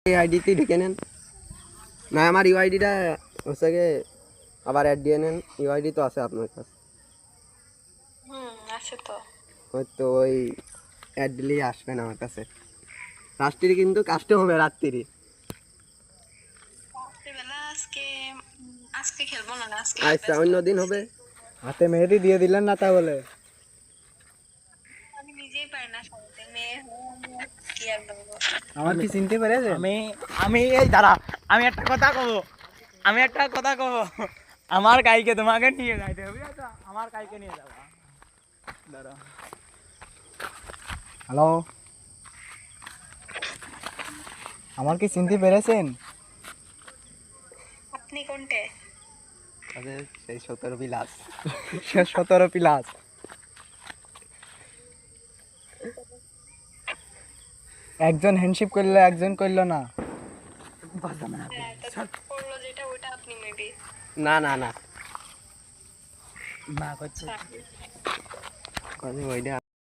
এই আইডিতে ঢুকে নেন না, আমার ইউআইডিটা হচ্ছে গিয়ে আবার অ্যাড দিয়ে নেন। ইউআইডি তো আছে আপনার কাছে? আছে তো। হয়তো ওই অ্যাড দিলেই আসবেন আমার কাছে। রাত্রি কিন্তু কাজটা হবে রাত্রি। রাত্রিবেলা আজকে খেলবো না, আজকে আচ্ছা, অন্য দিন হবে। হাতে মেহেদি দিয়ে দিলেন না তাহলে? আমি নিজেই পারি না সামনে মেয়ে কি আর বলবো। আমার কি চিনতে পেরেছে? আমি এই দাঁড়া, আমি একটা কথা কব। আমার গাইকে তোমাকে নিয়ে যাইতে হবে, আমার গাইকে নিয়ে যাবো। দাঁড়া। হ্যালো, আমার কি চিনতে পেরেছেন? আপনি কোনটে? আরে সেই 17 বিলাস। 17 প্লাস। একজন হ্যান্ডশিপ করলো, একজন করলো না। করলো যেটা ওইটা আপনি মেবি। না না না, না করছে ওইটা